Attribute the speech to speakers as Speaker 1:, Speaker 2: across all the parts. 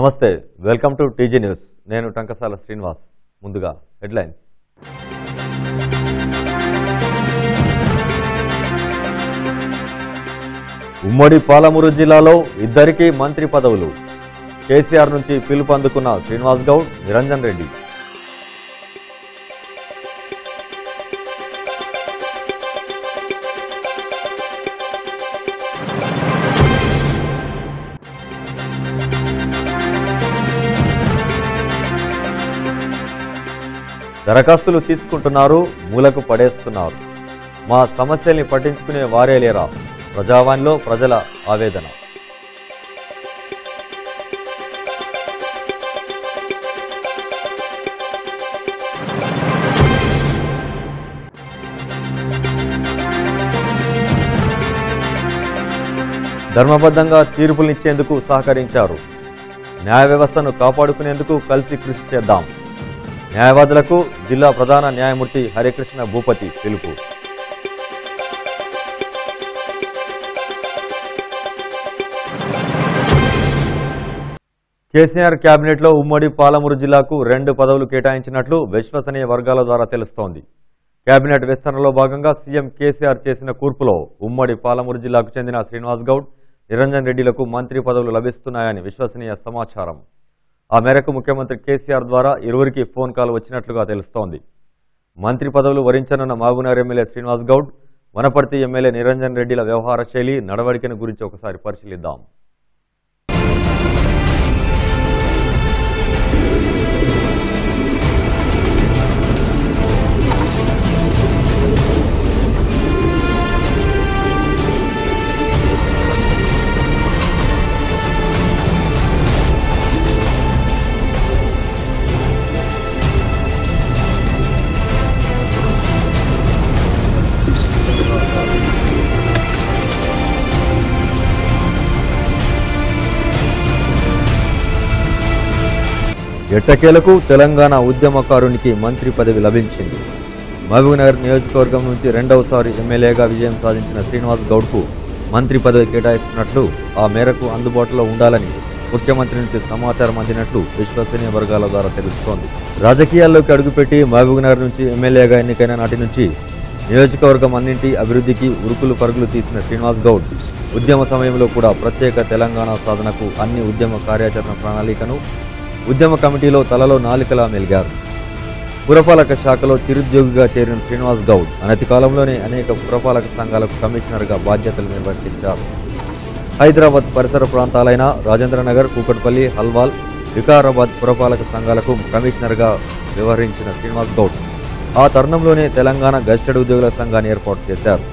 Speaker 1: నమస్తే welcome to TG news నేను టంకసాల శ్రీనివాస్ ముందుగా హెడ్లైన్స్ ఉమ్మడి పాలమూరు జిల్లాలో ఇద్దరికి మంత్రి పదవులు కేసీఆర్ నుంచి పిలుపు అందుకున్న శ్రీనివాస్ గౌడ్ నిరంజన్ రెడ్డి దరఖాస్తులు తీసుకుంటున్నారు మూలకు పడేస్తున్నారు మా సమస్యల్ని పట్టించుకునే వారే లేరా ప్రజావాణిలో ప్రజల ఆవేదన ధర్మబద్ధంగా తీర్పులనిచ్చేందుకు సహకరించారు న్యాయ వ్యవస్థను కాపాడుకునేందుకు కలిసి కృషి చేద్దాం న్యాయవాదులకు జిల్లా ప్రధాన న్యాయమూర్తి హరికృష్ణ భూపతి పిలుపు కేసీఆర్ కేబినెట్లో ఉమ్మడి పాలమూరు జిల్లాకు 2 పదవులు కేటాయించినట్లు విశ్వసనీయ వర్గాల ద్వారా తెలుస్తోంది. కేబినెట్ విస్తరణలో భాగంగా సీఎం కేసీఆర్ చేసిన కూర్పులో ఉమ్మడి పాలమూరు జిల్లాకు చెందిన శ్రీనివాస్ గౌడ్, నిరంజన్ రెడ్డిలకు మంత్రి పదవులు లభిస్తున్నాయని విశ్వసనీయ సమాచారం. ఆ మేరకు ముఖ్యమంత్రి కేసీఆర్ ద్వారా ఇరువురికి ఫోన్ కాల్ వచ్చినట్లుగా తెలుస్తోంది. మంత్రి పదవులు వరించనున్న మహబూబ్నగర్ ఎమ్మెల్యే శ్రీనివాస్ గౌడ్, వనపర్తి ఎమ్మెల్యే నిరంజన్ రెడ్డిల వ్యవహార శైలి, నడవడికను గురించి ఒకసారి పరిశీలిద్దాం. ఎట్టకేలకు తెలంగాణ ఉద్యమకారునికి మంత్రి పదవి లభించింది. మహబూబ్నగర్ నియోజకవర్గం నుంచి రెండవసారి ఎమ్మెల్యేగా విజయం సాధించిన శ్రీనివాస్ గౌడ్కు మంత్రి పదవి కేటాయిస్తున్నట్లు, ఆ మేరకు అందుబాటులో ఉండాలని ముఖ్యమంత్రి నుంచి సమాచారం అందినట్లు విశ్వసనీయ వర్గాల ద్వారా తెలుస్తోంది. రాజకీయాల్లోకి అడుగుపెట్టి మహబూబ్నగర్ నుంచి ఎమ్మెల్యేగా ఎన్నికైన నాటి నుంచి నియోజకవర్గం అన్నింటి అభివృద్ధికి ఉరుకులు పరుగులు తీసిన శ్రీనివాస్ గౌడ్ ఉద్యమ సమయంలో కూడా ప్రత్యేక తెలంగాణ సాధనకు అన్ని ఉద్యమ కార్యాచరణ ప్రణాళికను ఉద్యమ కమిటీలో తలలో నాలికలా మెలిగారు. పురపాలక శాఖలో చిరుద్యోగిగా చేరిన శ్రీనివాస్ గౌడ్ అనతి కాలంలోనే అనేక పురపాలక సంఘాలకు కమిషనర్గా బాధ్యతలు నిర్వర్తించారు. హైదరాబాద్ పరిసర ప్రాంతాలైన రాజేంద్రనగర్, కూకట్పల్లి, హల్వాల్, వికారాబాద్ పురపాలక సంఘాలకు కమిషనర్గా వ్యవహరించిన శ్రీనివాస్ గౌడ్ ఆ తరుణంలోనే తెలంగాణ గెజిటెడ్ ఉద్యోగుల సంఘాన్ని ఏర్పాటు చేశారు.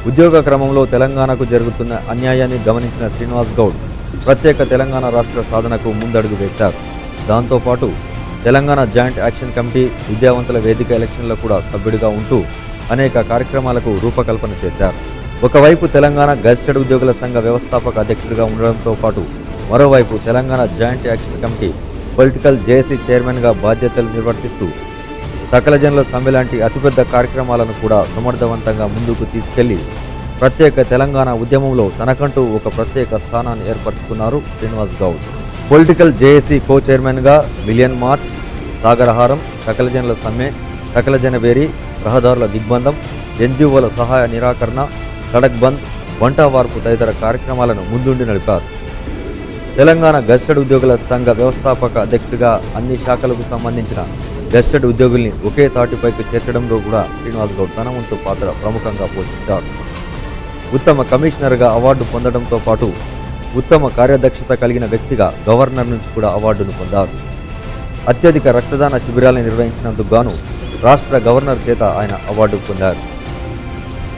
Speaker 1: ఉద్యోగ క్రమంలో తెలంగాణకు జరుగుతున్న అన్యాయాన్ని గమనించిన శ్రీనివాస్ గౌడ్ ప్రత్యేక తెలంగాణ రాష్ట్ర సాధనకు ముందడుగు వేశారు. దాంతోపాటు తెలంగాణ జాయింట్ యాక్షన్ కమిటీ, విద్యావంతుల వేదిక ఎలక్షన్లో కూడా సభ్యుడిగా ఉంటూ అనేక కార్యక్రమాలకు రూపకల్పన చేశారు. ఒకవైపు తెలంగాణ గెజిటెడ్ ఉద్యోగుల సంఘ వ్యవస్థాపక అధ్యక్షుడిగా ఉండడంతో పాటు మరోవైపు Telangana joint action committee political JAC చైర్మన్గా బాధ్యతలు నిర్వర్తిస్తూ సకల జనుల సమ్మె లాంటి అతిపెద్ద కార్యక్రమాలను కూడా సమర్థవంతంగా ముందుకు తీసుకెళ్లి ప్రత్యేక తెలంగాణ ఉద్యమంలో తనకంటూ ఒక ప్రత్యేక స్థానాన్ని ఏర్పరచుకున్నారు Srinivas Goud. Political JAC co చైర్మన్గా మిలియన్ మార్చ్, సాగరహారం, సకల జనుల సమ్మె, సకల జనవేరి, రహదారుల దిగ్బంధం, ఎన్జీఓల సహాయ నిరాకరణ, సడక్ బంద్, వంట వార్పు తదితర కార్యక్రమాలను ముందుండి నడిపారు. తెలంగాణ గెజిటెడ్ ఉద్యోగుల సంఘ వ్యవస్థాపక అధ్యక్షుడిగా అన్ని శాఖలకు సంబంధించిన గెజిటెడ్ ఉద్యోగుల్ని ఒకే తాటిపైకి చేర్చడంలో కూడా శ్రీనివాస్ గౌడ్ తన వంతు పాత్ర ప్రముఖంగా పోషించారు. ఉత్తమ కమిషనర్గా అవార్డు పొందడంతో పాటు ఉత్తమ కార్యదక్షత కలిగిన వ్యక్తిగా గవర్నర్ నుంచి కూడా అవార్డును పొందారు. అత్యధిక రక్తదాన శిబిరాలను నిర్వహించినందుకు గాను రాష్ట్ర గవర్నర్ చేత ఆయన అవార్డు పొందారు.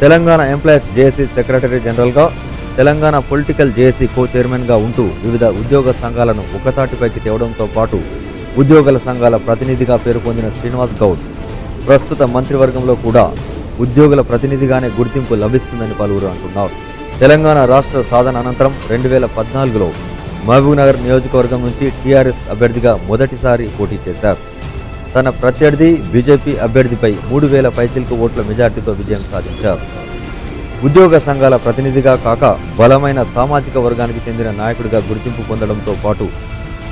Speaker 1: తెలంగాణ ఎంప్లాయీస్ జేఏసీ సెక్రటరీ జనరల్గా, తెలంగాణ పొలిటికల్ జేఏసీ కో చైర్మన్గా ఉంటూ వివిధ ఉద్యోగ సంఘాలను ఒకతాటిపైకి తేవడంతో పాటు ఉద్యోగుల సంఘాల ప్రతినిధిగా పేరు పొందిన శ్రీనివాస్ గౌడ్ ప్రస్తుత మంత్రివర్గంలో కూడా ఉద్యోగుల ప్రతినిధిగానే గుర్తింపు లభిస్తుందని పలువురు అంటున్నారు. తెలంగాణ రాష్ట్ర సాధన అనంతరం 2014లో మహబూబ్నగర్ నియోజకవర్గం నుంచి టీఆర్ఎస్ అభ్యర్థిగా మొదటిసారి పోటీ చేశారు. తన ప్రత్యర్థి బీజేపీ అభ్యర్థిపై 3000 పైచిలకు ఓట్ల మెజార్టీతో విజయం సాధించారు. ఉద్యోగ సంఘాల ప్రతినిధిగా కాక బలమైన సామాజిక వర్గానికి చెందిన నాయకుడిగా గుర్తింపు పొందడంతో పాటు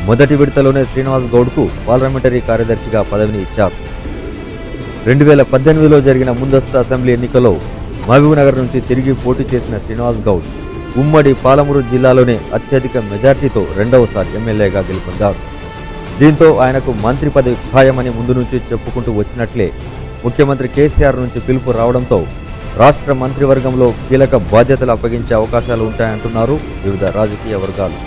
Speaker 1: మొదటి విడతలోనే శ్రీనివాస్ గౌడ్కు పార్లమెంటరీ కార్యదర్శిగా పదవిని ఇచ్చారు. 2018లో జరిగిన ముందస్తు అసెంబ్లీ ఎన్నికల్లో మహబూబ్నగర్ నుంచి తిరిగి పోటీ చేసిన శ్రీనివాస్ గౌడ్ ఉమ్మడి పాలమూరు జిల్లాలోనే అత్యధిక మెజార్టీతో రెండవసారి ఎమ్మెల్యేగా గెలుపొందారు. దీంతో ఆయనకు మంత్రి పదవి ఖాయమని ముందు నుంచి చెప్పుకుంటూ వచ్చినట్లే ముఖ్యమంత్రి కేసీఆర్ నుంచి పిలుపు రావడంతో రాష్ట్ర మంత్రివర్గంలో కీలక బాధ్యతలు అప్పగించే అవకాశాలు ఉంటాయంటున్నారు వివిధ రాజకీయ వర్గాలు.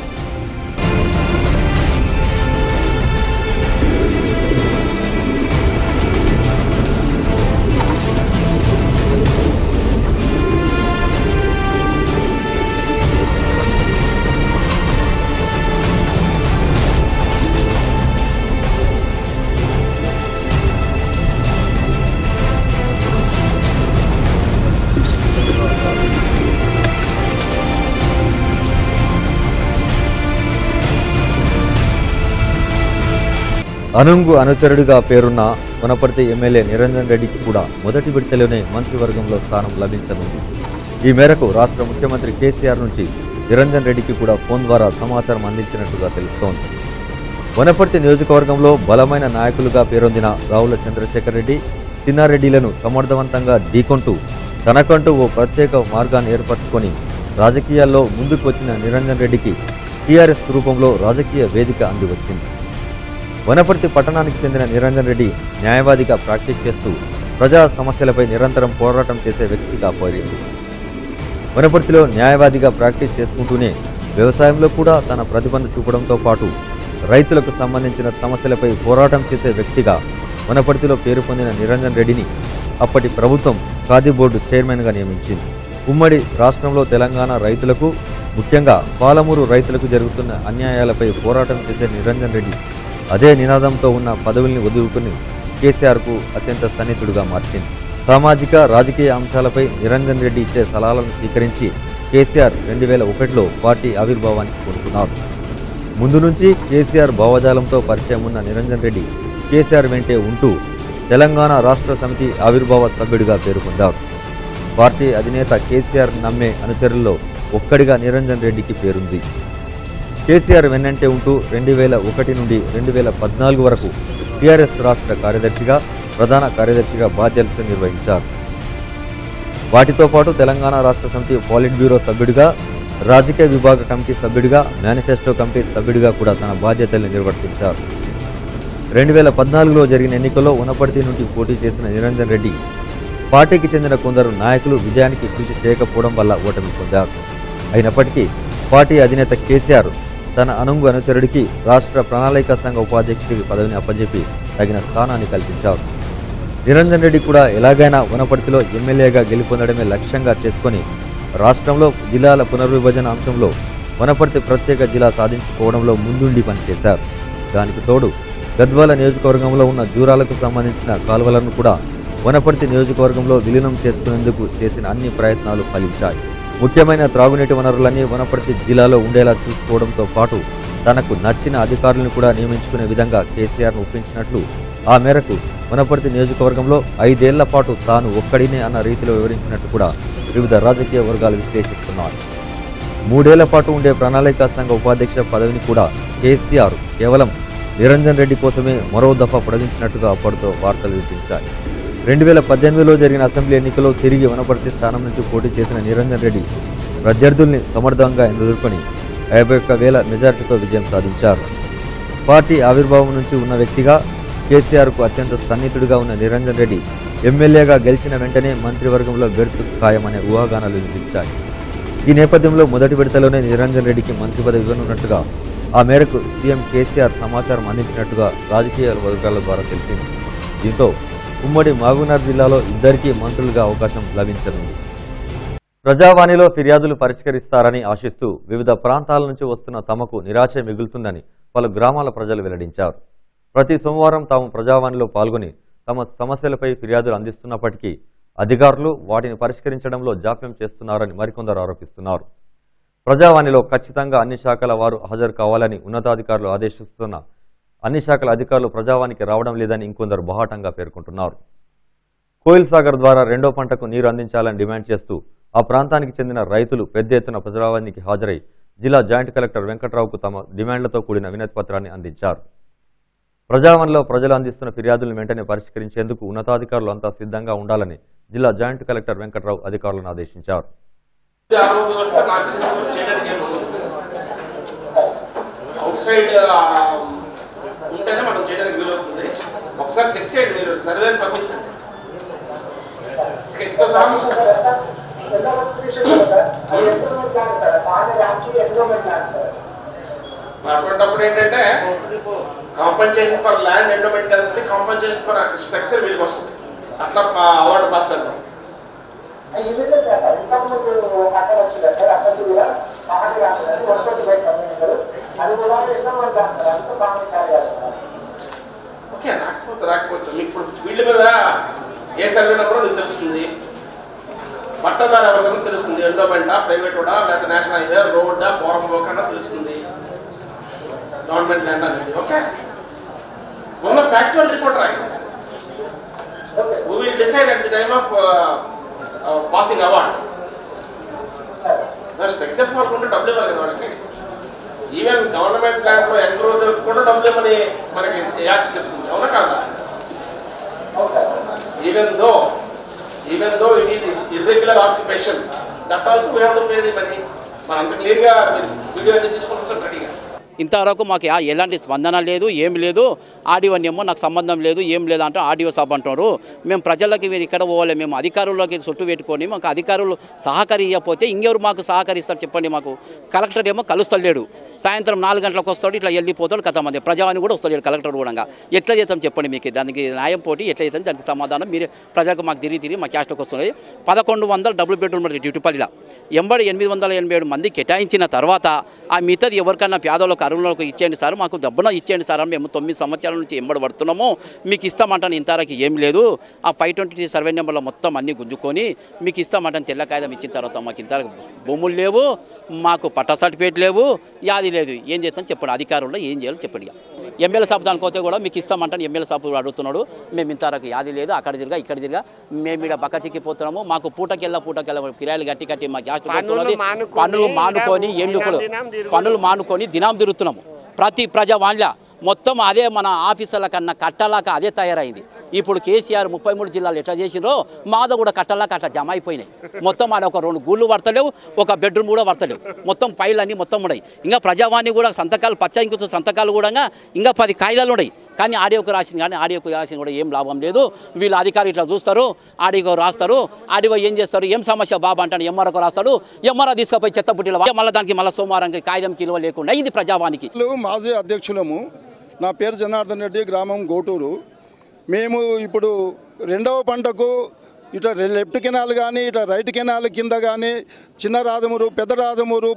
Speaker 1: అనుంగు అనుచరుడిగా పేరున్న వనపర్తి ఎమ్మెల్యే నిరంజన్ రెడ్డికి కూడా మొదటి విడతలోనే మంత్రివర్గంలో స్థానం లభించనుంది. ఈ మేరకు రాష్ట్ర ముఖ్యమంత్రి కేసీఆర్ నుంచి నిరంజన్ రెడ్డికి కూడా ఫోన్ ద్వారా సమాచారం అందించినట్టుగా తెలుస్తోంది. వనపర్తి నియోజకవర్గంలో బలమైన నాయకులుగా పేరొందిన రావుల చంద్రశేఖర్ రెడ్డి, చిన్నారెడ్డిలను సమర్థవంతంగా ఢీకొంటూ తనకంటూ ఓ ప్రత్యేక మార్గాన్ని ఏర్పరచుకొని రాజకీయాల్లో ముందుకు వచ్చిన నిరంజన్ రెడ్డికి టీఆర్ఎస్ రూపంలో రాజకీయ వేదిక అందివచ్చింది. వనపర్తి పట్టణానికి చెందిన నిరంజన్ రెడ్డి న్యాయవాదిగా ప్రాక్టీస్ చేస్తూ ప్రజా సమస్యలపై నిరంతరం పోరాటం చేసే వ్యక్తిగా పోయింది. వనపర్తిలో న్యాయవాదిగా ప్రాక్టీస్ చేసుకుంటూనే వ్యవసాయంలో కూడా తన ప్రతిభను చూపడంతో పాటు రైతులకు సంబంధించిన సమస్యలపై పోరాటం చేసే వ్యక్తిగా వనపర్తిలో పేరు పొందిన నిరంజన్ రెడ్డిని అప్పటి ప్రభుత్వం ఖాదీ బోర్డు చైర్మన్గా నియమించింది. ఉమ్మడి రాష్ట్రంలో తెలంగాణ రైతులకు, ముఖ్యంగా పాలమూరు రైతులకు జరుగుతున్న అన్యాయాలపై పోరాటం చేసే నిరంజన్ రెడ్డి అదే నినాదంతో ఉన్న పదవుల్ని వదులుకుని కేసీఆర్కు అత్యంత సన్నిహితుడుగా మార్చింది. సామాజిక రాజకీయ అంశాలపై నిరంజన్ రెడ్డి ఇచ్చే సలహాలను స్వీకరించి కేసీఆర్ 2001లో పార్టీ ఆవిర్భావానికి కోరుకున్నారు. ముందు నుంచి కేసీఆర్ భావజాలంతో పరిచయం ఉన్న నిరంజన్ రెడ్డి కేసీఆర్ వెంటే ఉంటూ తెలంగాణ రాష్ట్ర సమితి ఆవిర్భావ సభ్యుడిగా పేర్కొన్నారు. పార్టీ అధినేత కేసీఆర్ నమ్మే అనుచరుల్లో ఒక్కడిగా నిరంజన్ రెడ్డికి పేరుంది. కేసీఆర్ వెన్నంటే ఉంటూ 2001 నుండి 2014 వరకు టీఆర్ఎస్ రాష్ట్ర కార్యదర్శిగా, ప్రధాన కార్యదర్శిగా బాధ్యతలు నిర్వహించారు. వాటితో పాటు తెలంగాణ రాష్ట్ర సమితి పాలిట్ బ్యూరో సభ్యుడిగా, రాజకీయ విభాగ కమిటీ సభ్యుడిగా, మేనిఫెస్టో కమిటీ సభ్యుడిగా కూడా తన బాధ్యతల్ని నిర్వర్తించారు. 2014లో జరిగిన ఎన్నికల్లో వనపర్తి నుండి పోటీ చేసిన నిరంజన్ రెడ్డి పార్టీకి చెందిన కొందరు నాయకులు విజయానికి కృషి చేయకపోవడం వల్ల ఓటమి పొందారు. అయినప్పటికీ పార్టీ అధినేత కేసీఆర్ తన అనుంగు అనుచరుడికి రాష్ట్ర ప్రణాళిక సంఘ ఉపాధ్యక్షుడికి పదవిని అప్పజెప్పి తగిన స్థానాన్ని కల్పించారు. నిరంజన్ రెడ్డి కూడా ఎలాగైనా వనపర్తిలో ఎమ్మెల్యేగా గెలుపొందడమే లక్ష్యంగా చేసుకుని రాష్ట్రంలో జిల్లాల పునర్విభజన అంశంలో వనపర్తి ప్రత్యేక జిల్లా సాధించుకోవడంలో ముందుండి పనిచేశారు. దానికి తోడు గద్వాల నియోజకవర్గంలో ఉన్న జూరాలకు సంబంధించిన కాలువలను కూడా వనపర్తి నియోజకవర్గంలో విలీనం చేసుకునేందుకు చేసిన అన్ని ప్రయత్నాలు ఫలించాయి. ముఖ్యమైన త్రాగునీటి వనరులన్నీ వనపర్తి జిల్లాలో ఉండేలా చూసుకోవడంతో పాటు తనకు నచ్చిన అధికారులను కూడా నియమించుకునే విధంగా కేసీఆర్ను ఒప్పించినట్లు, ఆ మేరకు వనపర్తి నియోజకవర్గంలో 5 ఏళ్ల పాటు తాను ఒక్కడినే అన్న రీతిలో వివరించినట్టు కూడా వివిధ రాజకీయ వర్గాలు విశ్లేషిస్తున్నారు. 3 ఏళ్ల పాటు ఉండే ప్రణాళిక సంఘ ఉపాధ్యక్ష పదవిని కూడా కేసీఆర్ కేవలం నిరంజన్ రెడ్డి కోసమే మరో దఫా పొడిగించినట్టుగా అప్పటితో వార్తలు వినిపించాయి. 2018లో జరిగిన అసెంబ్లీ ఎన్నికల్లో తిరిగి వనపర్తి స్థానం నుంచి పోటీ చేసిన నిరంజన్ రెడ్డి ప్రత్యర్థుల్ని సమర్థంగా ఎదుర్కొని 51,000 మెజార్టీతో విజయం సాధించారు. పార్టీ ఆవిర్భావం నుంచి ఉన్న వ్యక్తిగా కేసీఆర్కు అత్యంత సన్నిహితుడిగా ఉన్న నిరంజన్ రెడ్డి ఎమ్మెల్యేగా గెలిచిన వెంటనే మంత్రివర్గంలో బెర్తు ఖాయమనే ఊహాగానాలు వినిపించాయి. ఈ నేపథ్యంలో మొదటి విడతలోనే నిరంజన్ రెడ్డికి మంత్రి పదవి ఇవ్వనున్నట్టుగా, ఆ మేరకు సీఎం కేసీఆర్ సమాచారం అందించినట్టుగా రాజకీయ వర్గాల ద్వారా తెలిసింది. దీంతో ఉమ్మడి మహబూబ్నగర్ జిల్లాలో ఇద్దరికీ మంత్రులుగా అవకాశం లభించనుంది. ప్రజావాణిలో ఫిర్యాదులు పరిష్కరిస్తారని ఆశిస్తూ వివిధ ప్రాంతాల నుంచి వస్తున్న తమకు నిరాశ మిగులుతుందని పలు గ్రామాల ప్రజలు వెల్లడించారు. ప్రతి సోమవారం తాము ప్రజావాణిలో పాల్గొని తమ సమస్యలపై ఫిర్యాదులు అందిస్తున్నప్పటికీ అధికారులు వాటిని పరిష్కరించడంలో జాప్యం చేస్తున్నారని మరికొందరు ఆరోపిస్తున్నారు. ప్రజావాణిలో ఖచ్చితంగా అన్ని శాఖల వారు హాజరు కావాలని ఉన్నతాధికారులు ఆదేశిస్తున్న అన్ని శాఖల అధికారులు ప్రజావాణికి రావడం లేదని ఇంకొందరు బహాటంగా పేర్కొంటున్నారు. కోయిల్ సాగర్ ద్వారా 2వ పంటకు నీరు అందించాలని డిమాండ్ చేస్తూ ఆ ప్రాంతానికి చెందిన రైతులు పెద్ద ఎత్తున ప్రజావాణికి హాజరై జిల్లా జాయింట్ కలెక్టర్ వెంకట్రావుకు తమ డిమాండ్లతో కూడిన వినతి పత్రాన్ని అందించారు. ప్రజావన్లో ప్రజలు అందిస్తున్న ఫిర్యాదులను వెంటనే పరిష్కరించేందుకు ఉన్నతాధికారులు అంతా సిద్ధంగా ఉండాలని జిల్లా జాయింట్ కలెక్టర్ వెంకట్రావు అధికారులను ఆదేశించారు.
Speaker 2: ఒకసారి చెక్ చేయండి, మీరు సర్వేని పంపించండి. అటువంటిప్పుడు ఏంటంటే కాంపన్సేషన్ ఫర్ ల్యాండ్ ఎండోమెంట్ కలిపి కాంపన్సేషన్ ఫర్ స్ట్రక్చర్ వీళ్ళకి వస్తుంది. అట్లా అవార్డు పాస్ అంటాం. ఓకే, రాకపోవచ్చు మీకు ఇప్పుడు ఫీల్డ్ మీద ఏ సర్వే నెంబరో నీకు తెలుస్తుంది, పట్టదారు ఎవరికైనా తెలుస్తుంది, ఎండోమెంటా, ప్రైవేట్ కూడా, లేకపోతే నేషనల్ హైవే, రోడ్డా, పోరం పోకన్నా తెలుస్తుంది, గవర్నమెంట్ ల్యాండ్ అనేది. ఓకే, ఉన్న ఫ్యాక్చువల్ రిపోర్ట్ రాయి. We will decide at the time of passing award. Structures వరకు ఉంటే డబ్బులు ఇవ్వాలి కదా వాళ్ళకి. ఈవెన్ గవర్నమెంట్ ల్యాండ్లో ఎంక్రోచర్ కూడా డబ్బులు ఇవ్వని మనకి యాక్ట్ చెప్తుంది, అవునా కాదా? Even though it is irregular occupation, that also we have to pay the money. మనం అంత క్లియర్గా మీరు వీడియో అనేది తీసుకొని రెడీగా.
Speaker 3: ఇంతవరకు మాకు ఎలాంటి స్పందన లేదు, ఏం లేదు. ఆర్డీఓని ఏమో నాకు సంబంధం లేదు, ఏం లేదు అంటే ఆర్డీఓ సాబ్ అంటారు. మేము ప్రజలకి మీరు ఇక్కడ పోవాలి, మేము అధికారుల్లోకి చుట్టూ పెట్టుకొని మాకు అధికారులు సహకరించకపోతే ఇంకెవరు మాకు సహకరిస్తారు చెప్పండి. మాకు కలెక్టర్ ఏమో కలుస్తలేడు, సాయంత్రం 4 గంటలకు వస్తాడు, ఇట్లా వెళ్ళిపోతాడు. కొంతమంది ప్రజావాణి కూడా వస్తాడు కలెక్టర్ కూడా. ఎట్లా చేద్దాం చెప్పండి, మీకు దానికి న్యాయం పోటీ ఎట్లా చేద్దాం, దానికి సమాధానం మీరే. ప్రజలకు మాకు తిరిగి మా క్యాస్ట్కి వస్తుంది. 1100 డబుల్ బెడ్రూమ్ డ్యూటీపల్లిలో 887 మంది కేటాయించిన తర్వాత ఆ మిగతాది ఎవరికన్నా పేదలకు అరువులకు ఇచ్చేయండి సార్, మాకు డబ్బున ఇచ్చేయండి సార్, మేము 9 సంవత్సరాల నుంచి ఎంబడి పడుతున్నాము, మీకు ఇస్తామంటాను. ఇంతవరకు ఏం లేదు. ఆ 523 సర్వే నెంబర్లో మొత్తం అన్నీ గుంజుకొని మీకు ఇస్తామంటాను. తెల్ల కాగితం ఇచ్చిన తర్వాత మాకు ఇంతవరకు భూములు లేవు, మాకు పట్టా సర్టిఫికేట్ లేవు, యాది లేదు. ఏం చేస్తాను చెప్పండి, అధికారుల్లో ఏం చేయాలో చెప్పండి. ఎమ్మెల్యే సాబ్ దానికోతే కూడా మీకు ఇస్తామంటాను. ఎమ్మెల్యే సాబ్ అడుగుతున్నాడు, మేము ఇంతవరకు యాది లేదు, అక్కడ తిరిగా ఇక్కడ తిరిగా మేము ఇక్కడ బక్క చిక్కిపోతున్నాము. మాకు పూటకెళ్ళ కిరాయిలు కట్టి మా గ్యాస్ పనులు మానుకొని పనులు మానుకొని దినం తిరుగుతున్నాము. ప్రతి ప్రజావాణిలో మొత్తం అదే మన ఆఫీసర్ల కన్నా కట్టలాక అదే తయారైంది. ఇప్పుడు కేసీఆర్ 33 జిల్లాలు ఎట్లా చేసిరో మాదో కూడా కట్టలాక అట్లా జమ అయిపోయినాయి. మొత్తం ఆడ ఒక 2 గూళ్ళు పడతలేవు, ఒక బెడ్రూమ్ కూడా పడతలేవు, మొత్తం ఫైల్ అన్నీ మొత్తం ఉన్నాయి. ఇంకా ప్రజావాణి కూడా సంతకాలు పచ్చ ఇంకొక సంతకాలు కూడా ఇంకా 10 కాగితాలు ఉన్నాయి. కానీ ఆడియోకి రాసింది, కానీ ఆడియోకి రాసింది కూడా ఏం లాభం లేదు. వీళ్ళు అధికారులు ఇట్లా చూస్తారు, ఆడియో రాస్తారు, ఆడియో ఏం చేస్తారు, ఏం సమస్య బాబా అంటాడు, ఎంఆర్ఓకి రాస్తాడు, ఎంఆర్ఓ తీసుకుపోయి చెత్త పుట్టిలో మళ్ళీ దానికి మళ్ళీ సోమవారానికి కాగితం కిలువ లేకుండా ఇది ప్రజావానికి.
Speaker 4: మాజీ అధ్యక్షులము, నా పేరు జనార్దన్ రెడ్డి, గ్రామం గోటూరు. మేము ఇప్పుడు 2వ పంటకు ఇటు లెఫ్ట్ కెనాల్ కానీ ఇటు రైట్ కెనాల్ కింద కానీ చిన్న రాజమూరు, పెద్ద రాజమూరు,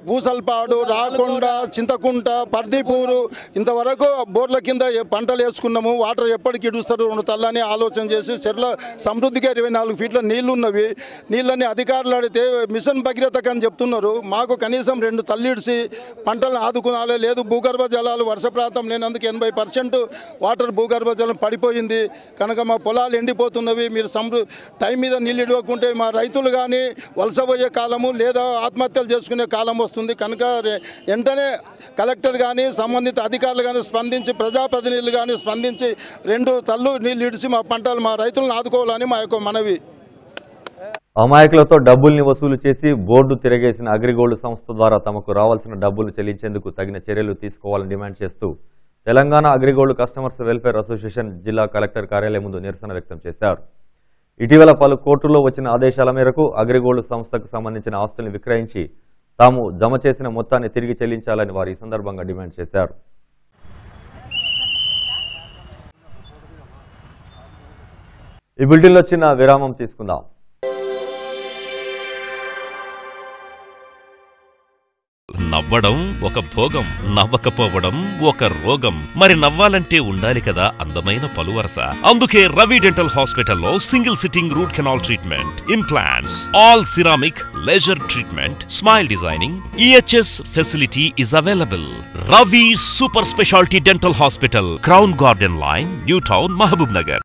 Speaker 4: పూసల్పాడు, రాకొండ, చింతకుంట, పర్దీపూరు ఇంతవరకు బోర్ల కింద పంటలు వేసుకున్నాము. వాటర్ ఎప్పటికి ఇడుస్తారు 2 తల్లని ఆలోచన చేసి చెర్ల సమృద్ధిగా 24 ఫీట్ల నీళ్లు ఉన్నవి. నీళ్ళని అధికారులు అడిగితే మిషన్ భగీరథకు అని చెప్తున్నారు. మాకు కనీసం 2 తల్లిడిసి పంటలను ఆదుకునాలే లేదు. భూగర్భ జలాలు వర్ష ప్రాంతం లేనందుకు 80% వాటర్ భూగర్భ జలం పడిపోయింది కనుక మా పొలాలు ఎండిపోతున్నాయి. మీరు టైం మీద నీళ్ళు ఇవ్వకుంటే మా రైతులు కానీ వలసపోయే కాలము లేదా ఆత్మహత్యలు చేసుకునే కాలం వస్తుంది. కనుక వెంటనే కలెక్టర్ కానీ సంబంధిత అధికారులు కానీ స్పందించి ప్రజాప్రతినిధులు కానీ స్పందించి 2 తల్లు నీళ్ళు ఇడిచి మా పంటలు మా రైతులను ఆదుకోవాలని మా యొక్క మనవి.
Speaker 1: అమాయకులతో డబ్బుల్ని వసూలు చేసి బోర్డు తిరగేసిన అగ్రిగోల్డ్ సంస్థ ద్వారా తమకు రావాల్సిన డబ్బులు చెల్లించేందుకు తగిన చర్యలు తీసుకోవాలని డిమాండ్ చేస్తూ Telangana AgriGold customers welfare association జిల్లా కలెక్టర్ కార్యాలయం ముందు నిరసన వ్యక్తం చేశారు. ఇటీవల పలు కోర్టుల్లో వచ్చిన ఆదేశాల మేరకు అగ్రిగోల్డ్ సంస్థకు సంబంధించిన ఆస్తుల్ని విక్రయించి తాము జమ చేసిన మొత్తాన్ని తిరిగి చెల్లించాలని వారు ఈ సందర్భంగా డిమాండ్ చేశారు. ఈ బులెటిన్లో చిన్న విరామం తీసుకుందాం.
Speaker 5: నవ్వడం ఒక భోగం, నవ్వకపోవడం ఒక రోగం. మరి నవ్వాలంటే ఉండాలి కదా అందమైన పలువరస. అందుకే రవి డెంటల్ హాస్పిటల్లో single sitting root canal treatment, implants, all ceramic, laser treatment, smile designing, EHS facility is available. Ravi super speciality dental hospital, crown garden line, new town, Mahabubnagar.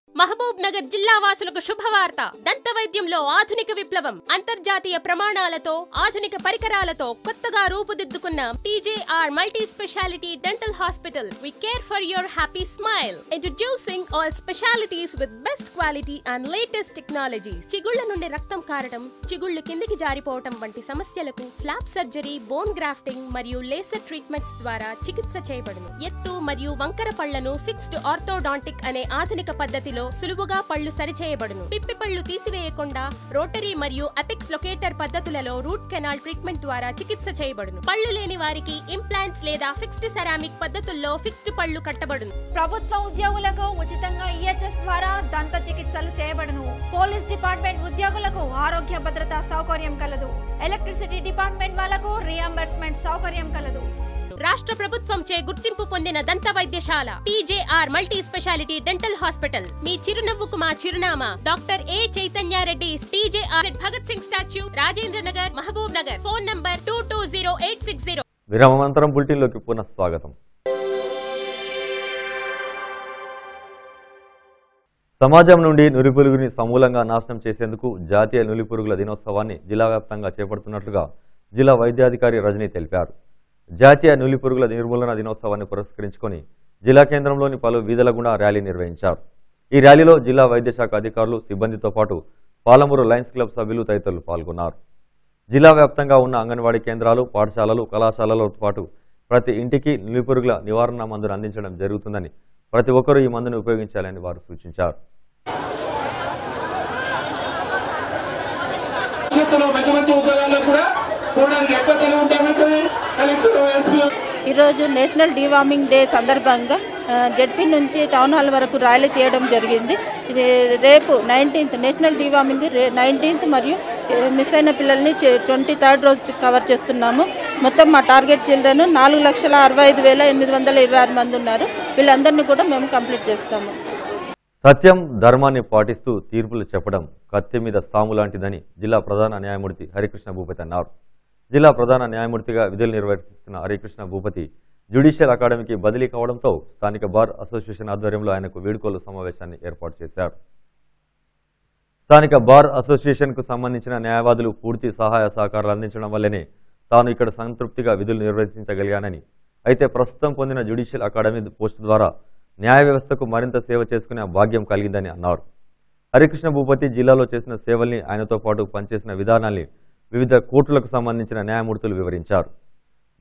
Speaker 6: Mahabub Nagar జిల్లా వాసులకు శుభవార్త. దంత వైద్యంలో ఆధునిక విప్లవం. అంతర్జాతీయ ప్రమాణాలతో ఆధునిక పరికరాలతో కొత్తగా రూపుదిద్దుకున్న TJR multi speciality dental hospital. We care for your happy smile. Introducing all specialities with best quality and latest technology. చిగుళ్ళ నుండి రక్తం కారడం, చిగుళ్ళు కిందికి జారిపోవటం వంటి సమస్యలకు ఫ్లాప్ సర్జరీ, బోన్ గ్రాఫ్టింగ్ మరియు లేజర్ ట్రీట్మెంట్స్ ద్వారా చికిత్స చేయబడును. ఎత్తు మరియు వంకర పళ్లను ఫిక్స్డ్ ఆర్థోడాంటిక్ అనే ఆధునిక పద్ధతిలో సులువుగా పళ్ళు సరిచేయబడును. పిప్పి పళ్ళు తీసివేయకుండా రోటరీ మరియు అపెక్స్ లొకేటర్ పద్ధతులలో రూట్ కెనాల్ ట్రీట్మెంట్ ద్వారా చికిత్స చేయబడును. పళ్ళు లేని వారికి ఇంప్లాంట్స్ లేదా ఫిక్స్డ్ సెరామిక్ పద్ధతుల్లో ఫిక్స్డ్ పళ్ళు కట్టబడును.
Speaker 7: ప్రభుత్వ ఉద్యోగులకు ఉచితంగా ఈహెచ్ఎస్ ద్వారా దంత చికిత్సలు చేయబడును. పోలీస్ డిపార్ట్మెంట్ ఉద్యోగులకు ఆరోగ్య భద్రతా సౌకర్యం కలదు. ఎలక్ట్రిసిటీ డిపార్ట్మెంట్ వాళ్లకు రియంబర్స్మెంట్ సౌకర్యం కలదు.
Speaker 6: రాష్ట్ర ప్రభుత్వం చే గుర్తింపు పొందిన దంత వైద్యశాల TJR multi speciality dental hospital. మీ చిరునవ్వుకు మా చిరునామా doctor A Chaitanya Reddy, TJR Bhagat Singh statue, Rajendra Nagar, Mahabub Nagar. Phone number 220860.
Speaker 1: విరామానంతరం బులెటిన్లోకి పునః స్వాగతం. సమాజం నుండి నులిపురుగుని సమూలంగా నాశనం చేసేందుకు జాతీయ నులిపురుగుల దినోత్సవాన్ని జిల్లా వ్యాప్తంగా చేపడుతున్నట్లుగా జిల్లా వైద్యాధికారి రజనీ తెలిపారు. జాతీయ నులిపురుగుల నిర్మూలన దినోత్సవాన్ని పురస్కరించుకొని జిల్లా కేంద్రంలోని పలు వీధుల గుండా ర్యాలీ నిర్వహించారు. ఈ ర్యాలీలో జిల్లా వైద్య శాఖ అధికారులు, సిబ్బందితో పాటు పాలమూరు లయన్స్ క్లబ్ సభ్యులు తదితరులు పాల్గొన్నారు. జిల్లా వ్యాప్తంగా ఉన్న అంగన్వాడీ కేంద్రాలు, పాఠశాలలు, కళాశాలలతో పాటు ప్రతి ఇంటికి నులిపురుగుల నివారణ మందును అందించడం జరుగుతుందని, ప్రతి ఒక్కరూ ఈ మందును ఉపయోగించాలని వారు సూచించారు.
Speaker 8: ఈరోజు నేషనల్ డీవార్మింగ్ డే సందర్భంగా జెడ్పీ నుంచి టౌన్ హాల్ వరకు ర్యాలీ తీయడం జరిగింది. ఇది రేపు 19th నేషనల్ డీవార్మింగ్ 19th మరియు మిస్ అయిన పిల్లల్ని 23rd రోజు కవర్ చేస్తున్నాము. మొత్తం మా టార్గెట్ చిల్డ్రన్ 4,65,826 మంది ఉన్నారు. వీళ్ళందరినీ కూడా మేము కంప్లీట్ చేస్తాము.
Speaker 1: సత్యం, ధర్మాన్ని పాటిస్తూ తీర్పులు చెప్పడం కత్తి మీద సాము లాంటిదని జిల్లా ప్రధాన న్యాయమూర్తి హరికృష్ణ భూపతి అన్నారు. జిల్లా ప్రధాన న్యాయమూర్తిగా విధులు నిర్వర్తిస్తున్న హరికృష్ణ భూపతి జ్యుడిషియల్ అకాడమీకి బదిలీ కావడంతో స్థానిక బార్ అసోసియేషన్ ఆధ్వర్యంలో ఆయనకు వీడ్కోలు సమావేశాన్ని ఏర్పాటు చేశారు. స్థానిక బార్ అసోసియేషన్కు సంబంధించిన న్యాయవాదులు పూర్తి సహాయ సహకారాలు అందించడం వల్లనే తాను ఇక్కడ సంతృప్తిగా విధులు నిర్వర్తించగలిగానని, అయితే ప్రస్తుతం పొందిన జ్యుడిషియల్ అకాడమీ పోస్టు ద్వారా న్యాయ వ్యవస్థకు మరింత సేవ చేసుకునే భాగ్యం కలిగిందని అన్నారు. హరికృష్ణ భూపతి జిల్లాలో చేసిన సేవల్ని, ఆయనతో పాటు పనిచేసిన విధానాల్ని వివిధ కోర్టులకు సంబంధించిన న్యాయమూర్తులు వివరించారు.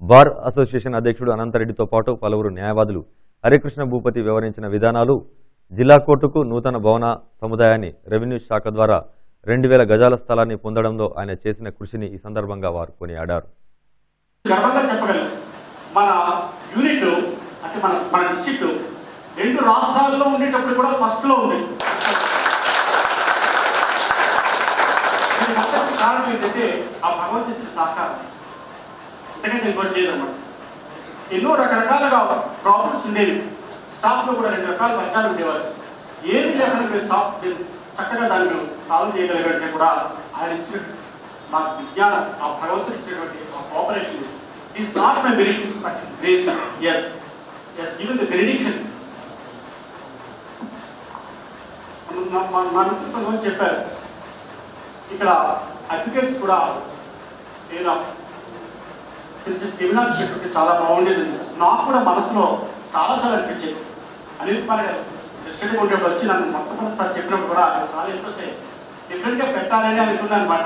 Speaker 1: బార్ అసోసియేషన్ అధ్యక్షుడు అనంతరెడ్డితో పాటు పలువురు న్యాయవాదులు హరికృష్ణ భూపతి వివరించిన విధానాలు, జిల్లా కోర్టుకు నూతన భవన సముదాయాన్ని రెవెన్యూ శాఖ ద్వారా 2000 గజాల స్థలాన్ని పొందడంలో ఆయన చేసిన కృషిని ఈ సందర్భంగా వారు కొనియాడారు.
Speaker 9: రెండు రాష్ట్రాల్లో ఉండేటప్పుడు కూడా ఫస్ట్ లో ఉంది. కారణం ఏంటంటే ఆ భగవంతుడి సహకారం, అంతకంటే ఇంకోటి లేదన్నమాట. ఎన్నో రకరకాలుగా ప్రాబ్లమ్స్ ఉండేవి. స్టాఫ్ లో కూడా 2 రకాల వర్గాలు ఉండేవారు. ఏమి లేకుండా మీరు చక్కగా దాన్ని సాల్వ్ చేయగలిగితే కూడా ఆయన ఇచ్చిన మా విజ్ఞానం, ఆ భగవంతుడు ఇచ్చినటువంటి ఆ cooperation is not my merit but it's grace. yes given the benediction. మా మిత్రులు చెప్పారు, ఇక్కడ అడ్వకేట్స్ కూడా నేను చిన్న చిన్న సెమినార్స్ పెట్టుకుంటే చాలా బాగుండేది. నాకు కూడా మనసులో చాలాసార్లు అనిపించేది. అనిల్ కుమార్ గారు ప్రెసిడెంట్ ఉండేప్పుడు వచ్చి నన్ను మొట్టమొదటిసారి చెప్పినప్పుడు కూడా చాలా ఇంట్రెస్ట్ అయ్యి డిఫరెంట్గా పెట్టాలని అనుకున్నాను అనమాట.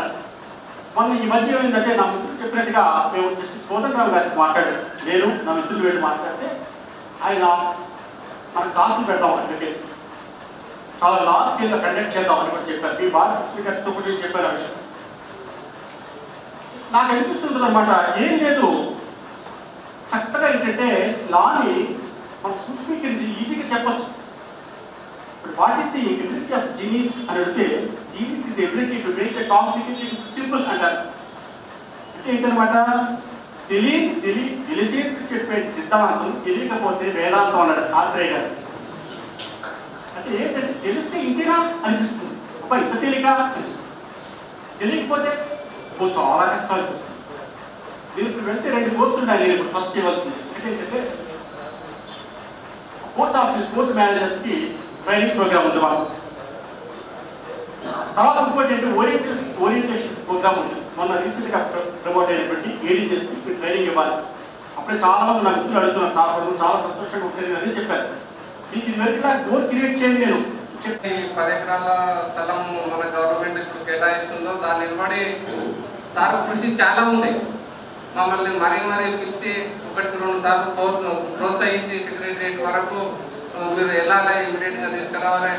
Speaker 9: మొన్న ఈ మధ్య ఏంటంటే నా మిత్రులు చెప్పినట్టుగా మేము జస్టిస్ కోదండరావు గారికి మాట్లాడారు. నేను నా మిత్రులు వెళ్ళి మాట్లాడితే ఆయన మన క్లాసులు పెడతాం అడ్వకేట్స్, చాలా లార్జ్ స్కేల్లో కండక్ట్ చేద్దాం అని కూడా చెప్పారు. మీ బాగా స్పీకర్తో కూడా చెప్పారు ఆ విషయం. నాకు అనిపిస్తుంటుంది అనమాట, ఏం లేదు చక్కగా ఏంటంటే లాని మనం సూక్ష్మీకరించి ఈజీగా చెప్పచ్చు. ఇప్పుడు what is the ability of genius అని అడిగితే, genius is the ability to make the complicated simple అంటారు. అంటే ఏంటనమాట, తెలిసి చెప్పే సిద్ధాంతం తెలియకపోతే వేదాంతం అన్నాడు ఆత్రేయ గారు. అంటే ఏంటంటే తెలిస్తే ఇంతేనా అనిపిస్తుంది, ఒక ఇంత తేలిక అనిపిస్తుంది. తెలియకపోతే చాలా కష్టం అనిపిస్తుంది. నేను ఇప్పుడు వెళ్తే 2 కోర్సులు ఉన్నాయి. నేను ఇప్పుడు ఫస్ట్ చేయవలసింది ఏంటంటే కోర్ట్ మేనేజర్స్కి ట్రైనింగ్ ప్రోగ్రామ్ ఉంది మాకు. తర్వాత ఇంకోటి ఏంటి ఓరియంటేషన్ ప్రోగ్రామ్ ఉంది. మొన్న రీసెంట్గా ప్రమోట్ అయినటువంటి ఏడీజెస్కి మీరు ట్రైనింగ్ ఇవ్వాలి. అప్పుడే చాలా మంది నా మిత్రులు అడుగుతున్నారు, చాలా సంతోషంగా ఉంటుంది అని చెప్పారు. మీకు ఇదివరకు డోర్ క్రియేట్ చేయండి. నేను
Speaker 10: 10 ఎకరాల స్థలం మన గవర్నమెంట్ ఇప్పుడు కేటాయిస్తుందో దాన్ని నిలబడి సార్ కృషి చాలా ఉంది. మమ్మల్ని మరీ పిలిచి 1-2 సార్లు ప్రోత్సహించి సెక్రటరియట్ వరకు మీరు వెళ్ళాలి, ఇమీడియట్గా తీసుకురావాలి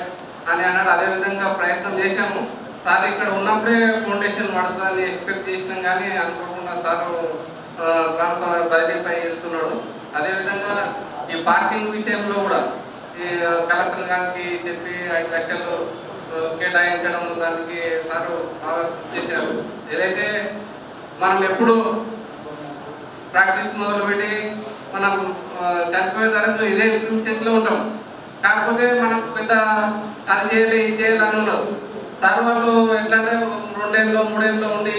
Speaker 10: అని అన్నాడు. అదేవిధంగా ప్రయత్నం చేశాము. సార్ ఇక్కడ ఉన్నప్పుడే ఫౌండేషన్ పడుతుందని ఎక్స్పెక్ట్ చేసినాం, కానీ అనుకోకుండా సారు ట్రాన్స్ఫర్ బదిలీపై చేస్తున్నాడు. అదేవిధంగా ఈ పార్కింగ్ విషయంలో కూడా ఈ కలెక్టర్ గారికి చెప్పి 5 లక్షలు కేటాయించడం దానికి సారు చేశారు. ఏదైతే మనం ఎప్పుడు ప్రాక్టీస్ మొదలుపెట్టి మనం చనిపోయే తరగతి ఇదే ప్రిన్సెస్లో ఉంటాం. కాకపోతే మనం పెద్ద అది చేయాలి ఇది చేయాలని ఉన్నాం. సార్ వాళ్ళు ఎట్లంటే 2 ఏళ్ళు 3 ఏళ్ళు ఉండి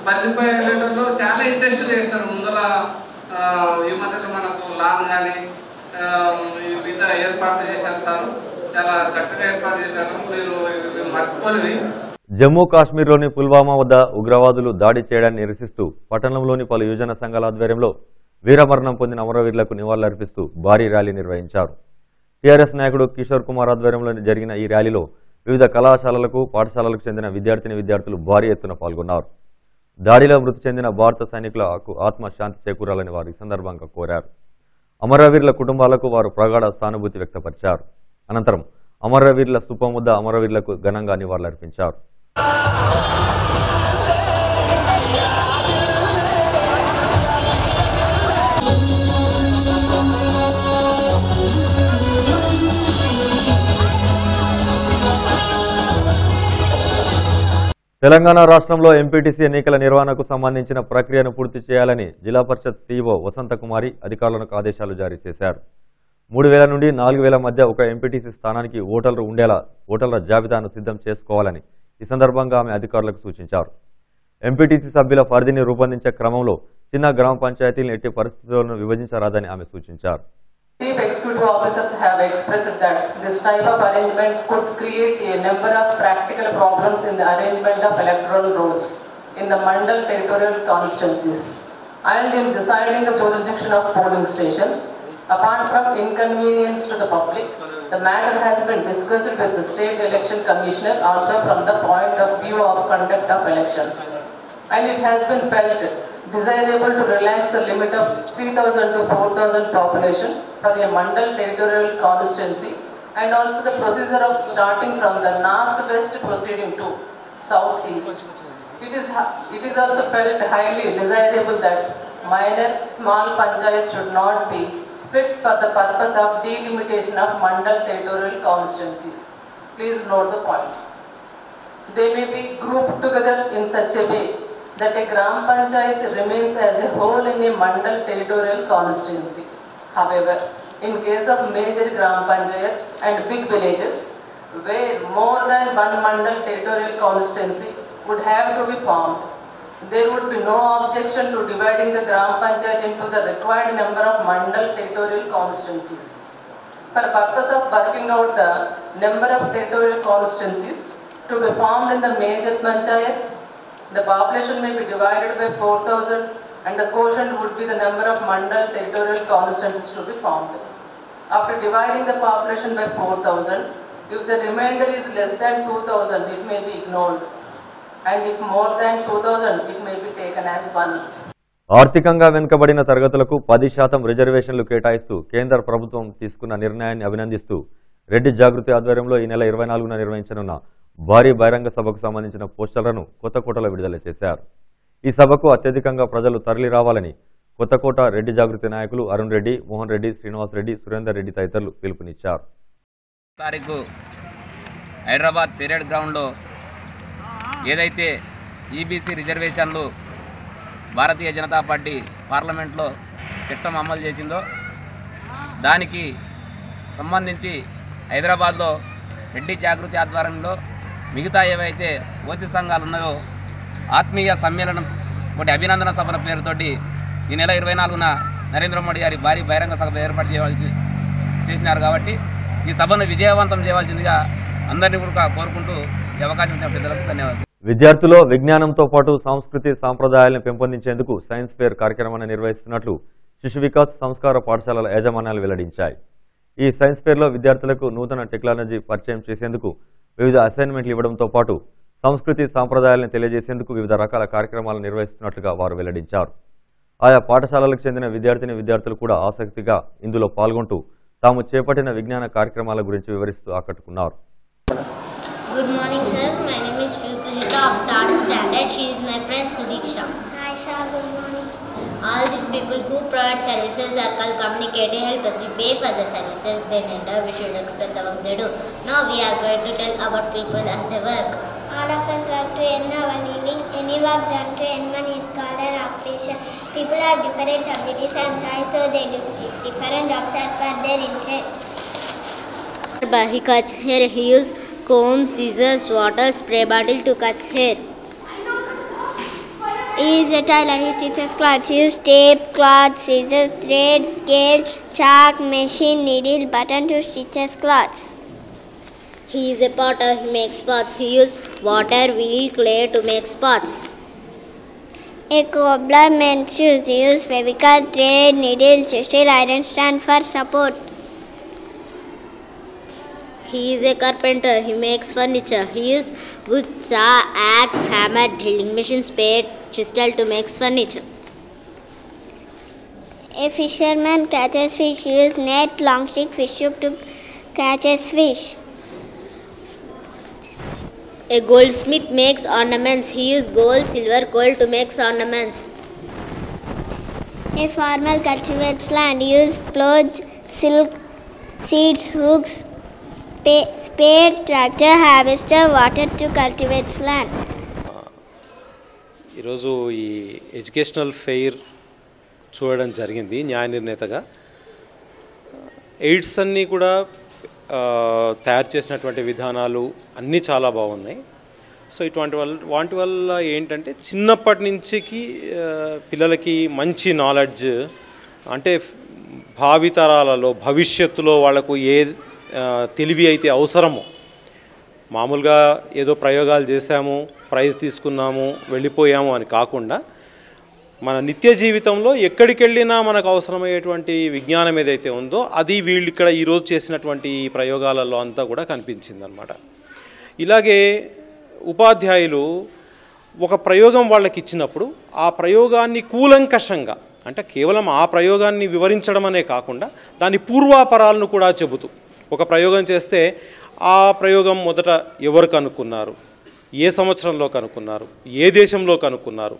Speaker 10: బతికిపోయేటలో చాలా ఇంట్రెస్ట్ చేస్తారు. ముందర ఈ మధ్యలో మనకు లాన్ కానీ వివిధ ఏర్పాట్లు చేశారు. సార్ చాలా చక్కగా ఏర్పాటు చేశారు. మీరు మర్చిపోలేవి.
Speaker 1: జమ్మూ కాశ్మీర్లోని పుల్వామా వద్ద ఉగ్రవాదులు దాడి చేయడాన్ని నిరసిస్తూ పట్టణంలోని పలు యువజన సంఘాల ఆధ్వర్యంలో వీరమరణం పొందిన అమరవీరులకు నివాళులర్పిస్తూ భారీ ర్యాలీ నిర్వహించారు. టీఆర్ఎస్ నాయకుడు కిషోర్ కుమార్ ఆధ్వర్యంలో జరిగిన ఈ ర్యాలీలో వివిధ కళాశాలలకు పాఠశాలలకు చెందిన విద్యార్థులు భారీ ఎత్తున పాల్గొన్నారు. దాడిలో మృతి చెందిన భారత సైనికులకు ఆత్మశాంతి చేకూరాలని వారు ఈ సందర్భంగా కోరారు. అమరవీరుల కుటుంబాలకు వారు ప్రగాఢ సానుభూతి వ్యక్తపరిచారు. అనంతరం అమరవీరుల స్థూపం వద్ద అమరవీరులకు ఘనంగా నివాళులర్పించారు. తెలంగాణ రాష్ట్రంలో ఎంపీటీసీ ఎన్నికల నిర్వహణకు సంబంధించిన ప్రక్రియను పూర్తి చేయాలని జిల్లా పరిషత్ సీఈఓ వసంతకుమారి అధికారులకు ఆదేశాలు జారీ చేశారు. 3000 నుండి 4000 మధ్య ఒక ఎంపీటీసీ స్థానానికి ఓటర్లు ఉండేలా ఓటర్ల జాబితాను సిద్ధం చేసుకోవాలని ఈ సందర్భంగా ఆమె అధికారులకు సూచించారు. ఎంపీటీసీ సభ్యుల పరిధిని రూపొందించే క్రమంలో చిన్న గ్రామ పంచాయతీలను ఎట్టి పరిస్థితులను విభజించరాదని ఆమె సూచించారు.
Speaker 11: Chief Executive Officers have expressed that this type of arrangement could create a number of practical problems in the arrangement of electoral rolls in the Mandal territorial constituencies and in deciding the jurisdiction of polling stations. Apart from inconvenience to the public, the matter has been discussed with the State Election Commissioner also from the point of view of conduct of elections, and it has been felt desirable to relax the limit of 3,000 to 4,000 population for a Mandal territorial constituency, and also the procedure of starting from the northwest proceeding to southeast. It is also felt highly desirable that minor small panchayats should not be split for the purpose of delimitation of Mandal territorial constituencies. Please note the point. They may be grouped together in such a way that a Gram Panchayat remains as a whole in a Mandal territorial constituency. However, in case of major Gram Panchayats and big villages, where more than one Mandal territorial constituency would have to be formed, there would be no objection to dividing the Gram Panchayat into the required number of Mandal territorial constituencies. For purpose of working out the number of territorial constituencies to be formed in the major Panchayats, the population may be divided by 4,000 and the quotient would be the number of Mandal territorial constituencies to be formed. After dividing the population by 4,000, if the remainder is less than 2,000, it may be ignored. And if more than 2,000, it may be taken as 1.
Speaker 1: ఆర్థికంగా వెనుకబడిన తరగతులకు 10% రిజర్వేషన్లు కేటాయిస్తూ కేంద్ర ప్రభుత్వం తీసుకున్న నిర్ణయాన్ని అభినందిస్తూ రెడ్డి జాగృతి ఆధ్వర్యంలో ఈ నెల 24న నిర్వహించనున్న భారీ బహిరంగ సభకు సంబంధించిన పోస్టర్లను కొత్తకోటలో విడుదల చేశారు. ఈ సభకు అత్యధికంగా ప్రజలు తరలి రావాలని కొత్తకోట రెడ్డి జాగృతి నాయకులు అరుణ్ రెడ్డి, మోహన్ రెడ్డి, శ్రీనివాస్ రెడ్డి, సురేందర్ రెడ్డి తదితరులు పిలుపునిచ్చారు.
Speaker 12: తారీఖు హైదరాబాద్ పెరేడ్ గ్రౌండ్లో ఏదైతే ఈబీసీ రిజర్వేషన్లు భారతీయ జనతా పార్టీ పార్లమెంట్లో చట్టం అమలు చేసిందో దానికి సంబంధించి హైదరాబాద్లో రెడ్డి జాగృతి ఆధ్వర్యంలో మిగతా ఏవైతే ఓసీ సంఘాలు ఉన్నాయో ఆత్మీయ సమ్మేళనం ఒకటి అభినందన సభల పేరుతోటి ఈ నెల 24న నరేంద్ర మోడీ గారి భారీ బహిరంగ సభ ఏర్పాటు చేసినారు. కాబట్టి ఈ సభను విజయవంతం చేయవలసిందిగా అందరినీ కూడా కోరుకుంటూ ఈ అవకాశం ఇచ్చిన పెద్దలకు ధన్యవాదాలు.
Speaker 1: విద్యార్థుల్లో విజ్ఞానంతో పాటు సంస్కృతి సాంప్రదాయాలను పెంపొందించేందుకు సైన్స్ ఫేర్ కార్యక్రమాన్ని నిర్వహిస్తున్నట్లు శిశు వికాస్ సంస్కార పాఠశాలల యాజమాన్యాలు వెల్లడించాయి. ఈ సైన్స్ ఫేర్లో విద్యార్థులకు నూతన టెక్నాలజీ పరిచయం చేసేందుకు వివిధ అసైన్మెంట్లు ఇవ్వడంతో పాటు సంస్కృతి సాంప్రదాయాలను తెలియజేసేందుకు వివిధ రకాల కార్యక్రమాలు నిర్వహిస్తున్నట్లుగా వారు వెల్లడించారు. ఆయా పాఠశాలలకు చెందిన విద్యార్థులు కూడా ఆసక్తిగా ఇందులో పాల్గొంటూ తాము చేపట్టిన విజ్ఞాన కార్యక్రమాల గురించి వివరిస్తూ ఆకట్టుకున్నారు.
Speaker 13: Good morning, sir. My name is Shrutika of 3rd standard. She is my friend Sudiksha.
Speaker 14: Hi, sir. Good morning.
Speaker 13: All these people who provide services are called communicating helpers. We pay for the services they render. We should respect the work they do. Now we are going to tell about people as they work.
Speaker 14: All of us work to earn our living. Any work done to earn money is called an occupation. People have different abilities and choice, so they do different jobs as per their interests.
Speaker 13: But he cuts hair. He uses comb, scissors, water, spray bottle to cut hair.
Speaker 14: He is a tailor. He stitches clothes. He uses tape, cloth, scissors, thread, scale, chalk, machine, needle, button to stitches clothes.
Speaker 13: He is a potter. He makes pots. He uses water, wheel, clay to make pots.
Speaker 14: A cobbler mends shoes. He uses fevical, thread, needle, steel, iron stand for support.
Speaker 13: He is a carpenter. He makes furniture. He uses wood, saw, axe, hammer, drilling machine, spade, chisel to make furniture.
Speaker 14: A fisherman catches fish. He uses net, long stick, fish hook to catch fish.
Speaker 13: A goldsmith makes ornaments. He uses gold, silver, coal to make ornaments.
Speaker 14: A farmer cultivates land. He uses plough, silk, seeds, hooks, spade, tractor, harvester, water to cultivate land.
Speaker 15: ఈరోజు ఈ educational fair చూడడం జరిగింది న్యాయ నిర్ణేతగా. AIDS అన్నీ కూడా తయారు చేసినటువంటి విధానాలు అన్నీ చాలా బాగున్నాయి. సో వాటి వల్ల ఏంటంటే చిన్నప్పటి నుంచికి పిల్లలకి మంచి నాలెడ్జ్, అంటే భావితరాలలో భవిష్యత్తులో వాళ్ళకు ఏ తెలివి అయితే అవసరమో, మామూలుగా ఏదో ప్రయోగాలు చేశాము, ప్రైజ్ తీసుకున్నాము, వెళ్ళిపోయాము అని కాకుండా మన నిత్య జీవితంలో ఎక్కడికి వెళ్ళినా మనకు అవసరమయ్యేటువంటి విజ్ఞానం ఏదైతే ఉందో అది వీళ్ళు ఇక్కడ ఈరోజు చేసినటువంటి ప్రయోగాలలో అంతా కూడా కనిపించింది అన్నమాట. ఇలాగే ఉపాధ్యాయులు ఒక ప్రయోగం వాళ్ళకి ఇచ్చినప్పుడు ఆ ప్రయోగాన్ని కూలంకషంగా, అంటే కేవలం ఆ ప్రయోగాన్ని వివరించడం అనే కాకుండా దాని పూర్వాపరాలను కూడా చెబుతూ, ఒక ప్రయోగం చేస్తే ఆ ప్రయోగం మొదట ఎవరు కనుక్కున్నారు, ఏ సంవత్సరంలో కనుక్కున్నారు, ఏ దేశంలో కనుక్కున్నారు,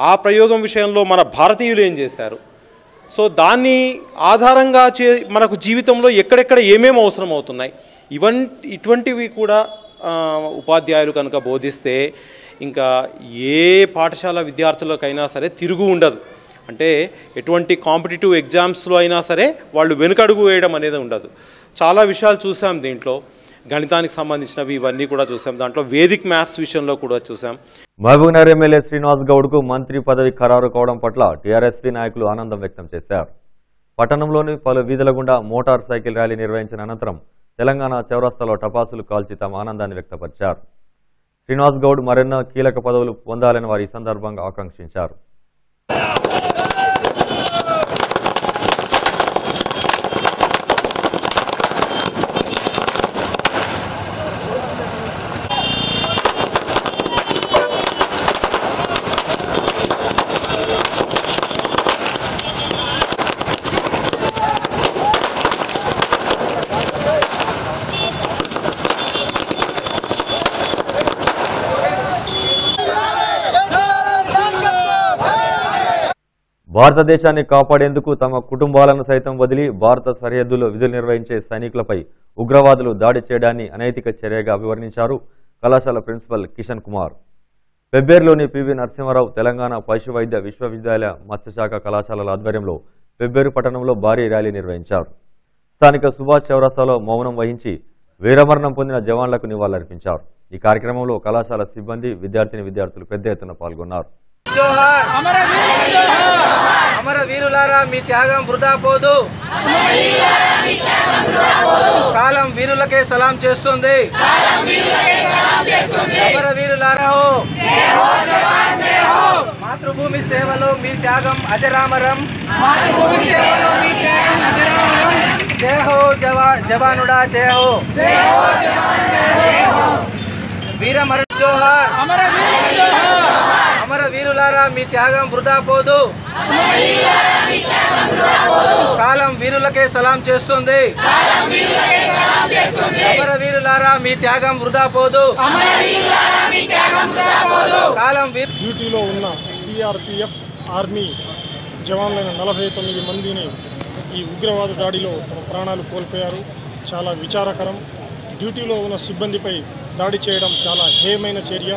Speaker 15: ఆ ప్రయోగం విషయంలో మన భారతీయులు ఏం చేశారు, సో దాన్ని ఆధారంగా మనకు జీవితంలో ఎక్కడెక్కడ ఏమేమి అవసరం అవుతున్నాయి, ఇటువంటివి కూడా ఉపాధ్యాయులు కనుక బోధిస్తే ఇంకా ఏ పాఠశాల విద్యార్థులకైనా సరే తిరుగు ఉండదు. అంటే ఎటువంటి కాంపిటిటివ్ ఎగ్జామ్స్లో అయినా సరే వాళ్ళు వెనుకడుగు వేయడం అనేది ఉండదు. చాలా విషయాలు చూసాం దీంట్లో, గణితానికి సంబంధించినవి ఇవన్నీ కూడా చూసాం, దాంట్లో వేదిక్ మ్యాథ్స్ విషయంలో కూడా చూసాం.
Speaker 1: మహబూబ్నగర్ ఎమ్మెల్యే శ్రీనివాస్ గౌడ్కు మంత్రి పదవి ఖరారు కావడం పట్ల టీఆర్ఎస్పీ నాయకులు ఆనందం వ్యక్తం చేశారు. పట్టణంలోని పలు వీధుల గుండా మోటార్ సైకిల్ ర్యాలీ నిర్వహించిన అనంతరం తెలంగాణ చౌరస్తాలో టపాసులు కాల్చి తమ ఆనందాన్ని వ్యక్తపరిచారు. శ్రీనివాస్ గౌడ్ మరెన్నో కీలక పదవులు పొందాలని వారు ఈ సందర్భంగా ఆకాంక్షించారు. భారతదేశాన్ని కాపాడేందుకు తమ కుటుంబాలను సైతం వదిలి భారత సరిహద్దులో విధులు నిర్వహించే సైనికులపై ఉగ్రవాదులు దాడి చేయడాన్ని అనైతిక చర్యగా అభివర్ణించారు కళాశాల ప్రిన్సిపల్ కిషన్ కుమార్. పెబ్బేరులోని పివి నరసింహారావు తెలంగాణ పశు వైద్య విశ్వవిద్యాలయ మత్స్యశాఖ కళాశాలల ఆధ్వర్యంలో పెబ్బేరు పట్టణంలో భారీ ర్యాలీ నిర్వహించారు. స్థానిక సుభాష్ చౌరస్తాలో మౌనం వహించి వీరమరణం పొందిన జవాన్లకు నివాళులర్పించారు. ఈ కార్యక్రమంలో కళాశాల సిబ్బంది, విద్యార్థులు పెద్ద ఎత్తున పాల్గొన్నారు.
Speaker 16: అమరవీరులారా మీ త్యాగం వృధా పోదు. కాలం వీరులకే సలాం చేస్తుంది. అమరవీరులారా మాతృభూమి సేవలో మీ త్యాగం అజరామరం. జయ హో జవానుడా జయ హో. వీర మరణ జోహార్. అమరవీరులారా మీ త్యాగం వృధా పోదు. కాలం వీరులకే సలాం చేస్తుంది. అమరవీరులారా మీ త్యాగం వృధా పోదు. కాలం
Speaker 17: డ్యూటీలో ఉన్న సిఆర్పిఎఫ్ ఆర్మీ జవాన్లైన 49 మందిని ఈ ఉగ్రవాద దాడిలో తమ ప్రాణాలు కోల్పోయారు. చాలా విచారకరం. డ్యూటీలో ఉన్న సిబ్బందిపై దాడి చేయడం చాలా హేయమైన చర్య.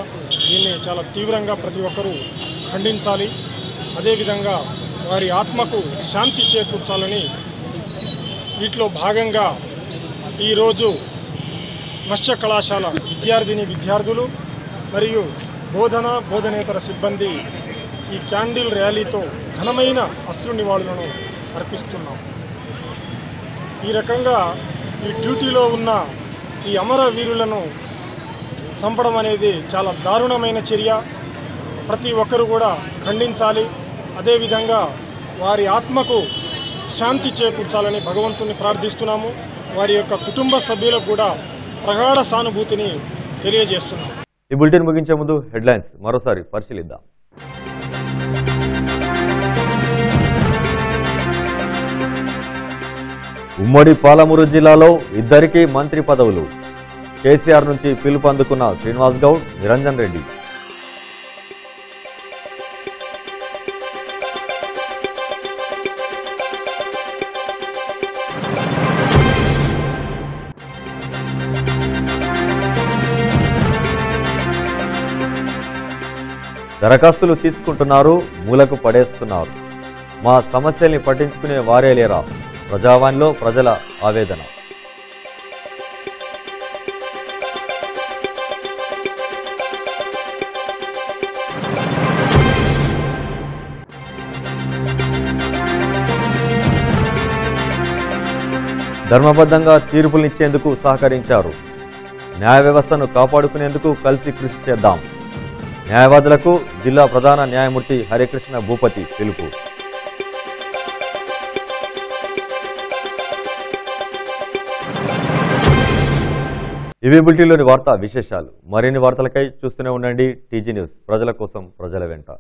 Speaker 17: దీన్ని చాలా తీవ్రంగా ప్రతి ఒక్కరూ ఖండించాలి. అదేవిధంగా వారి ఆత్మకు శాంతి చేకూర్చాలని వీటిలో భాగంగా ఈరోజు మత్స్య కళాశాల విద్యార్థులు మరియు బోధనేతర సిబ్బంది ఈ క్యాండిల్ ర్యాలీతో ఘనమైన అశ్రు నివాళులను అర్పిస్తున్నాం. ఈ రకంగా ఈ డ్యూటీలో ఉన్న ఈ అమరవీరులను చంపడం అనేది చాలా దారుణమైన చర్య. ప్రతి ఒక్కరు కూడా ఖండించాలి. అదేవిధంగా వారి ఆత్మకు శాంతి చేకూర్చాలని భగవంతుని ప్రార్థిస్తున్నాము. వారి యొక్క కుటుంబ సభ్యులకు కూడా ప్రగాఢ సానుభూతిని తెలియజేస్తున్నాం.
Speaker 1: ఈ బులెటిన్ ముగించే ముందు హెడ్లైన్స్ మరోసారి పరిశీలిద్దాం. ఉమ్మడి పాలమూరు జిల్లాలో ఇద్దరికి మంత్రి పదవులు. కేసీఆర్ నుంచి పిలుపు అందుకున్న శ్రీనివాస్ గౌడ్, నిరంజన్ రెడ్డి. దరఖాస్తులు తీసుకుంటున్నారు, మూలకు పడేస్తున్నారు. మా సమస్యల్ని పట్టించుకునే వారే లేరా? ప్రజావాణిలో ప్రజల ఆవేదన. ధర్మబద్ధంగా తీర్పులనిచ్చేందుకు సహకరించారు. న్యాయ వ్యవస్థను కాపాడుకునేందుకు కలిసి కృషి చేద్దాం. న్యాయవాదులకు జిల్లా ప్రధాన న్యాయమూర్తి హరికృష్ణ భూపతి పిలుపు. ఇవి బులెటిన్లోని వార్తా విశేషాలు. మరిన్ని వార్తలకై చూస్తూనే ఉండండి టీజీ న్యూస్. ప్రజల కోసం ప్రజల వెంట.